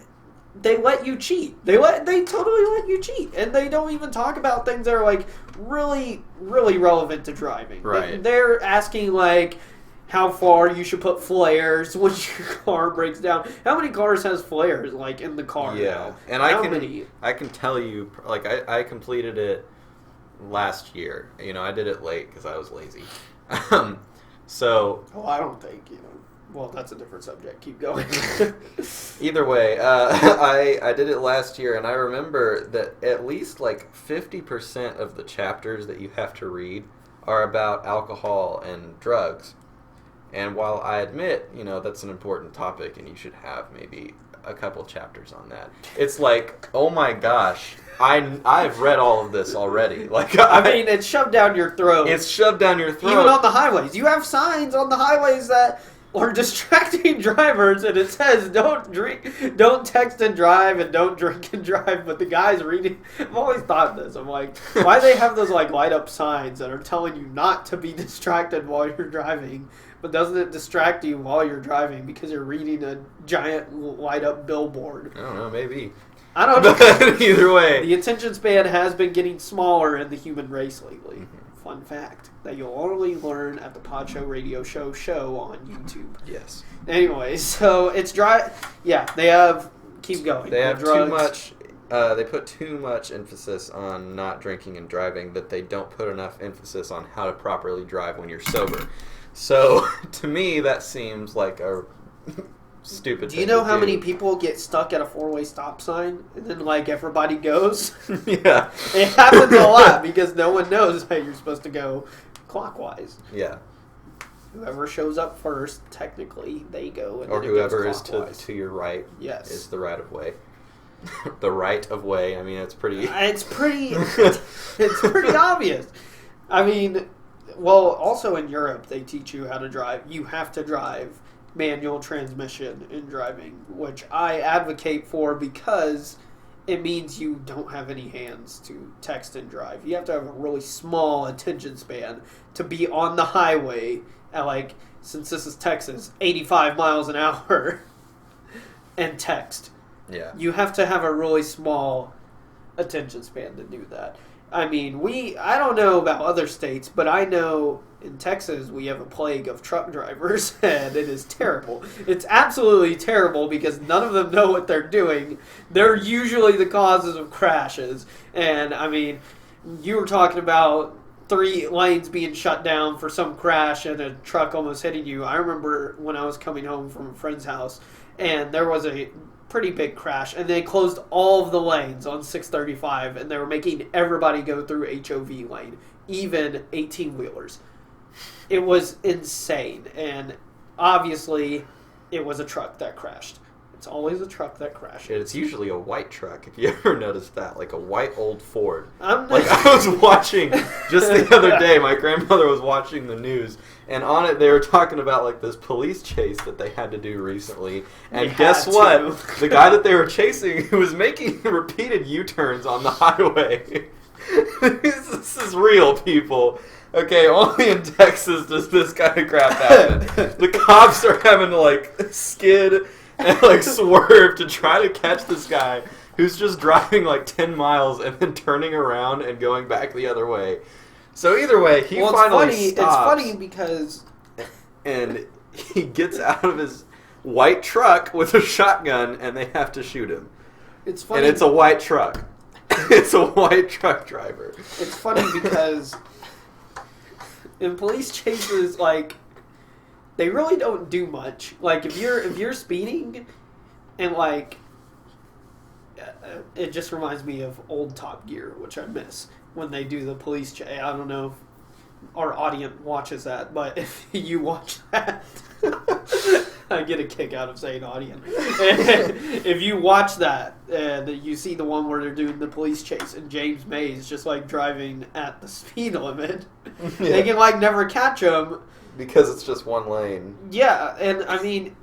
they let you cheat. They totally let you cheat. And they don't even talk about things that are, like, really, really relevant to driving. Right. They're asking, like, how far you should put flares when your car breaks down. How many cars has flares, like, in the car now? And I can tell you, like, I completed it last year. You know, I did it late because I was lazy. So Oh, I don't think, well, that's a different subject. Keep going. either way, I did it last year, and I remember that at least like 50% of the chapters that you have to read are about alcohol and drugs. And while I admit, that's an important topic and you should have maybe a couple chapters on that, it's like, oh my gosh, I've read all of this already. Like, I mean, it's shoved down your throat. it's shoved down your throat. Even on the highways. You have signs on the highways that are distracting drivers, and it says, don't drink, don't text and drive, and don't drink and drive, but the guy's reading. I've always thought this. I'm like, why do they have those, like, light-up signs that are telling you not to be distracted while you're driving, but doesn't it distract you while you're driving because you're reading a giant light-up billboard? I don't know, maybe. I don't know. But either way. The attention span has been getting smaller in the human race lately. Mm-hmm. Fun fact that you'll only learn at the Podshow Radio Show on YouTube. Yes. Anyway, so it's dry. Yeah, they have. Keep going. They have drugs. too much. They put too much emphasis on not drinking and driving that they don't put enough emphasis on how to properly drive when you're sober. So to me, that seems like a stupid. Do you thing know to how do. many people get stuck at a 4-way stop sign and then like everybody goes? Yeah. It happens a lot because no one knows that you're supposed to go clockwise. Yeah. Whoever shows up first, technically, they go. And Or then it goes whoever is clockwise. to your right. Yes. Is the right of way. The right of way. I mean, it's pretty. It's pretty. It's pretty obvious. I mean, well, also in Europe, they teach you how to drive. You have to drive manual transmission in driving, which I advocate for because it means you don't have any hands to text and drive. You have to have a really small attention span to be on the highway at, like, since this is Texas, 85 miles an hour and text. Yeah. You have to have a really small attention span to do that. I mean, I don't know about other states, but I know in Texas we have a plague of truck drivers, and it is terrible. It's absolutely terrible because none of them know what they're doing. They're usually the causes of crashes. And, I mean, you were talking about 3 lanes being shut down for some crash and a truck almost hitting you. I remember when I was coming home from a friend's house, and there was a pretty big crash, and they closed all of the lanes on 635, and they were making everybody go through HOV lane, even 18-wheelers. It was insane, and obviously it was a truck that crashed. It's always a truck that crashes. It's usually a white truck, if you ever noticed that, like a white old Ford. I'm Like, I was watching, just the other day, my grandmother was watching the news, and on it they were talking about, like, this police chase that they had to do recently, and They guess had what? to. The guy that they were chasing was making repeated U-turns on the highway. This is real, people. Okay, only in Texas does this kind of crap happen. The cops are having to, like, skid and, like, swerve to try to catch this guy who's just driving, like, 10 miles and then turning around and going back the other way. So either way, he finally stops. It's funny because... And he gets out of his white truck with a shotgun, and they have to shoot him. It's funny. And it's a white truck. It's a white truck driver. It's funny because in police chases, like, they really don't do much. Like, if you're speeding, and like, it just reminds me of old Top Gear, which I miss when they do the police chase. I don't know if our audience watches that, but if you watch that, I get a kick out of saying audience. If you watch that and you see the one where they're doing the police chase and James May is just like driving at the speed limit, they can like never catch him because it's just one lane. Yeah, and I mean,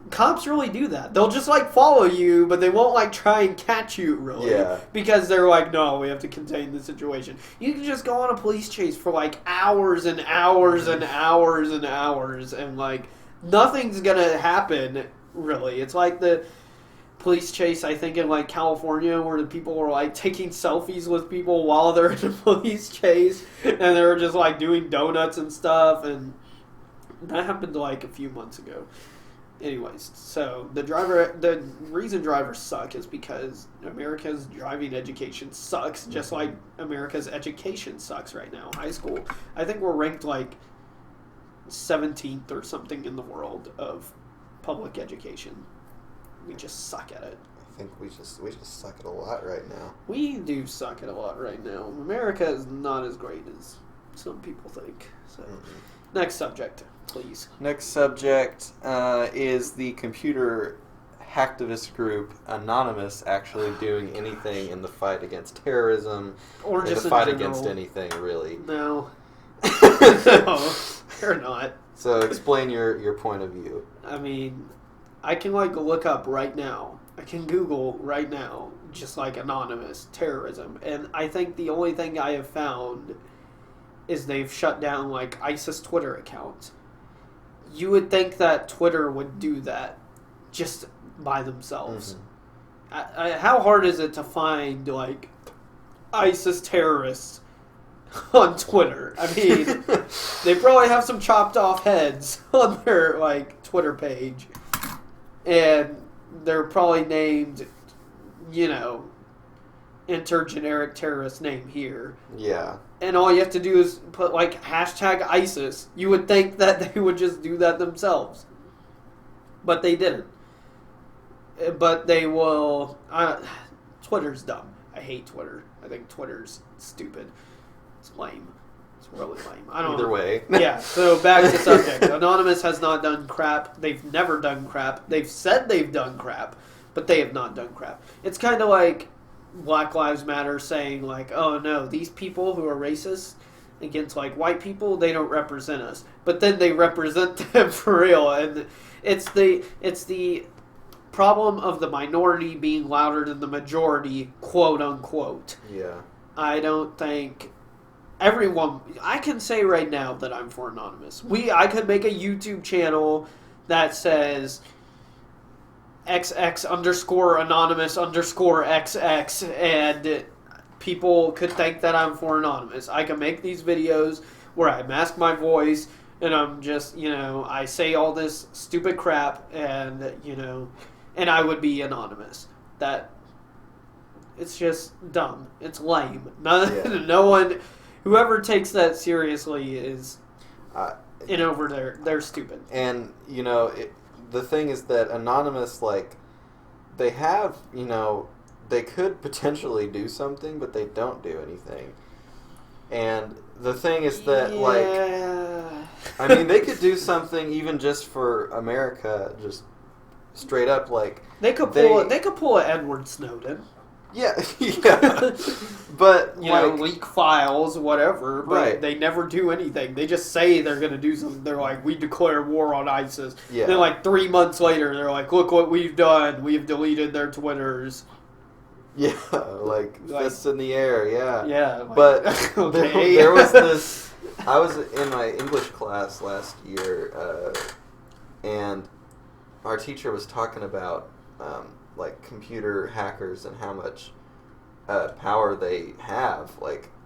cops really do that. They'll just like follow you, but they won't like try and catch you really. Yeah. Because they're like, no, we have to contain the situation. You can just go on a police chase for like hours and hours and hours and hours, and like nothing's gonna happen really. It's like the police chase, I think, in like California, where the people were like taking selfies with people while they're in a police chase, and they were just like doing donuts and stuff, and that happened like a few months ago. Anyways, so the reason drivers suck is because America's driving education sucks, just like America's education sucks right now. High school, I think we're ranked like 17th or something in the world of public education. We just suck at it. I think we just suck at a lot right now. We do suck at a lot right now. America is not as great as some people think. So, Next subject, please. Next subject is the computer hacktivist group Anonymous actually doing anything in the fight against terrorism Or just the fight in general. against anything, really. No. No, they're not. So explain your point of view. I mean, I can like look up right now. I can Google right now, just like anonymous terrorism, and I think the only thing I have found is they've shut down like ISIS Twitter accounts. You would think that Twitter would do that just by themselves. How hard is it to find like ISIS terrorists on Twitter? I mean, they probably have some chopped off heads on their like Twitter page, and they're probably named, you know, enter generic terrorist name here. Yeah. And all you have to do is put like hashtag ISIS. You would think that they would just do that themselves, but they didn't. But they will. Twitter's dumb. I hate Twitter. I think Twitter's stupid. It's lame. It's really lame. I don't Either know. way. Yeah, so back to subject. Anonymous has not done crap. They've never done crap. They've said they've done crap, but they have not done crap. It's kind of like Black Lives Matter saying, like, oh no, these people who are racist against, like, white people, they don't represent us. But then they represent them for real. And it's the problem of the minority being louder than the majority, quote unquote. Yeah. I don't think everyone. I can say right now that I'm for Anonymous. I could make a YouTube channel that says XX _anonymous _XX, and people could think that I'm for anonymous. I can make these videos where I mask my voice and I'm just, I say all this stupid crap and, and I would be anonymous. It's just dumb. It's lame. No one, whoever takes that seriously is over there. They're stupid. And, the thing is that anonymous, like, they have, they could potentially do something, but they don't do anything. And the thing is that, they could do something even just for America, just straight up, like... They could pull an Edward Snowden. Yeah. But, leak files, whatever, but right. They never do anything. They just say they're going to do something. They're like, we declare war on ISIS. Yeah. And then, 3 months later, they're like, look what we've done. We've deleted their Twitters. Yeah, fists in the air, yeah. Yeah. But okay. there was this... I was in my English class last year, and our teacher was talking about, computer hackers and how much power they have,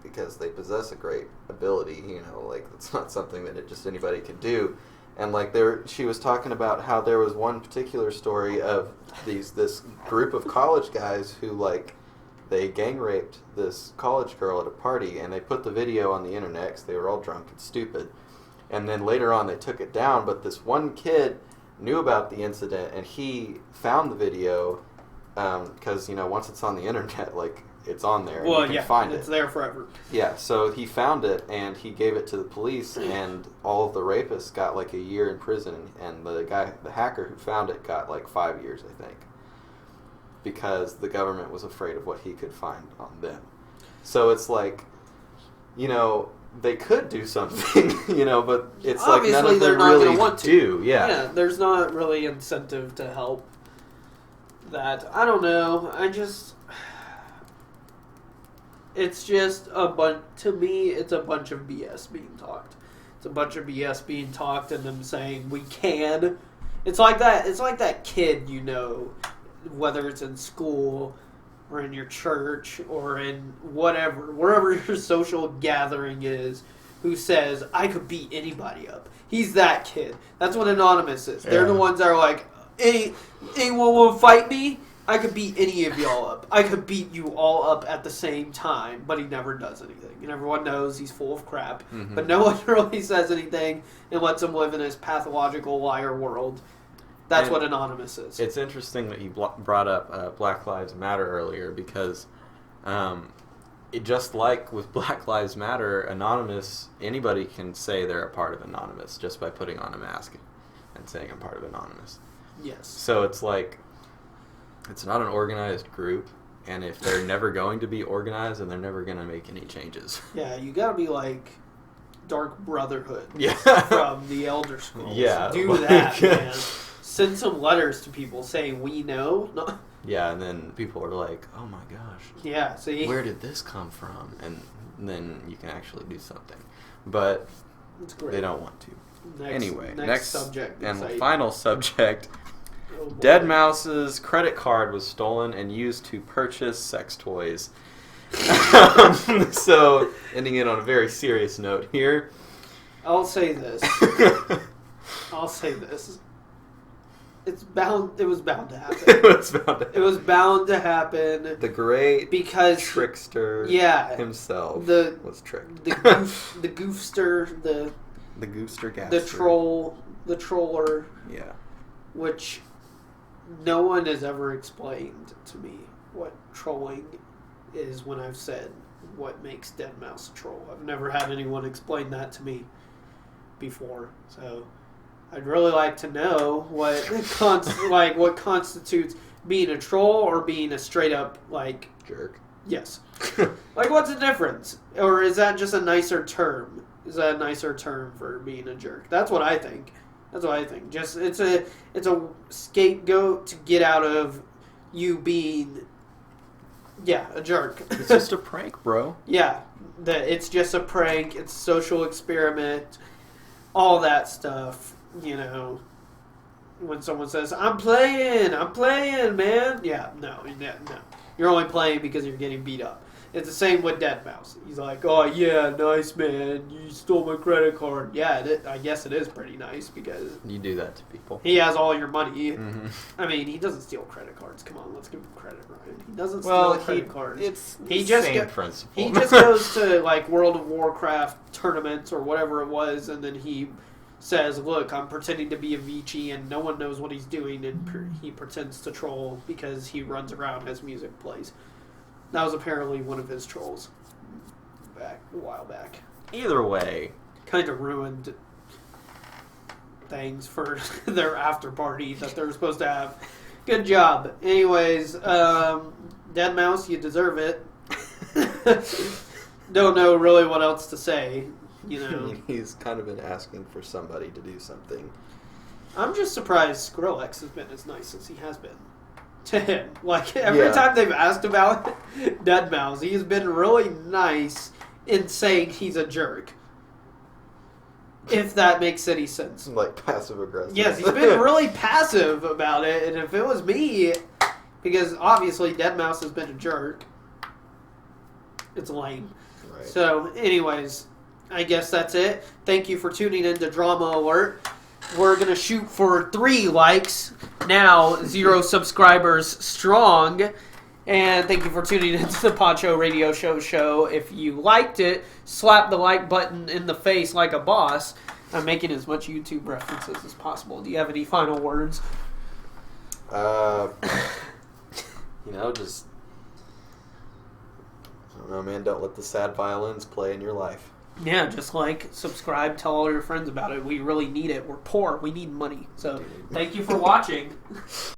because they possess a great ability, it's not something that just anybody can do. And, she was talking about how there was one particular story of this group of college guys who, they gang raped this college girl at a party, and they put the video on the internet because they were all drunk and stupid. And then later on they took it down, but this one kid knew about the incident, and he found the video because, once it's on the internet, it's on there. Well, and you can find it's it. there forever. Yeah, so he found it, and he gave it to the police, and all of the rapists got, a year in prison, and the hacker who found it got, 5 years, I think, because the government was afraid of what he could find on them. So it's they could do something, but it's obviously none of they're them not really gonna want to. do. Yeah. Yeah, there's not really incentive to help that. I don't know. It's just to me, it's a bunch of BS being talked. It's a bunch of BS being talked and them saying, we can. It's like that kid, whether it's in school or in your church or in wherever your social gathering is, who says, I could beat anybody up. He's that kid. That's what Anonymous is. Yeah. They're the ones that are like, anyone will fight me? I could beat any of y'all up. I could beat you all up at the same time, but he never does anything. And everyone knows he's full of crap. Mm-hmm. But no one really says anything and lets him live in his pathological liar world. That's what Anonymous is. It's interesting that you brought up Black Lives Matter earlier because just like with Black Lives Matter, Anonymous, anybody can say they're a part of Anonymous just by putting on a mask and saying I'm part of Anonymous. Yes. So it's it's not an organized group, and if they're never going to be organized, then they're never going to make any changes. Yeah, you gotta be like Dark Brotherhood from the Elder Scrolls. Yeah. Do that, man. Send some letters to people saying, we know. No. Yeah, and then people are like, oh my gosh. Yeah, see? Where did this come from? And then you can actually do something. But they don't want to. Anyway, next subject. And the final subject. Oh, Deadmau5's credit card was stolen and used to purchase sex toys. So, ending it on a very serious note here. I'll say this. It was bound to happen. It was bound to happen. The great because trickster himself was tricked. The goofster, the goofster gaster. The troller. Yeah. Which no one has ever explained to me what trolling is when I've said what makes Deadmau5 a troll. I've never had anyone explain that to me before. So I'd really like to know what constitutes being a troll or being a straight up jerk. Yes. What's the difference? Or is that just a nicer term? Is that a nicer term for being a jerk? That's what I think. Just it's a scapegoat to get out of you being a jerk. It's just a prank, bro. Yeah. It's just a prank, it's a social experiment, all that stuff, When someone says, I'm playing, man. Yeah, no. You're only playing because you're getting beat up. It's the same with Deadmau5. He's like, oh, yeah, nice, man. You stole my credit card. Yeah, I guess it is pretty nice because You do that to people. he has all your money. Mm-hmm. I mean, he doesn't steal credit cards. Come on, let's give him credit, Ryan. He doesn't Well, steal credit cards. it's He the just same go- principle. He just goes to, like, World of Warcraft tournaments or whatever it was, and then he says, look, I'm pretending to be a Vici, and no one knows what he's doing, and he pretends to troll because he runs around as music plays. That was apparently one of his trolls a while back. Either way, Kind of ruined things for their after party that they were supposed to have. Good job. Anyways, Deadmau5, you deserve it. Don't know really what else to say. You I know, mean, he's kind of been asking for somebody to do something. I'm just surprised Skrillex has been as nice as he has been to him. Like, every Yeah. time they've asked about Deadmau5, he's been really nice in saying he's a jerk. If that makes any sense. Like passive aggressive. Yes, he's been really passive about it, and if it was me, because obviously Deadmau5 has been a jerk, it's lame. Right. So, anyways, I guess that's it. Thank you for tuning in to Drama Alert. We're going to shoot for 3 likes, now 0 subscribers strong. And thank you for tuning into the Podshow Radio Show. If you liked it, slap the like button in the face like a boss. I'm making as much YouTube references as possible. Do you have any final words? just I don't know, man. Don't let the sad violins play in your life. Yeah, just like, subscribe, tell all your friends about it. We really need it. We're poor. We need money. So, thank you for watching.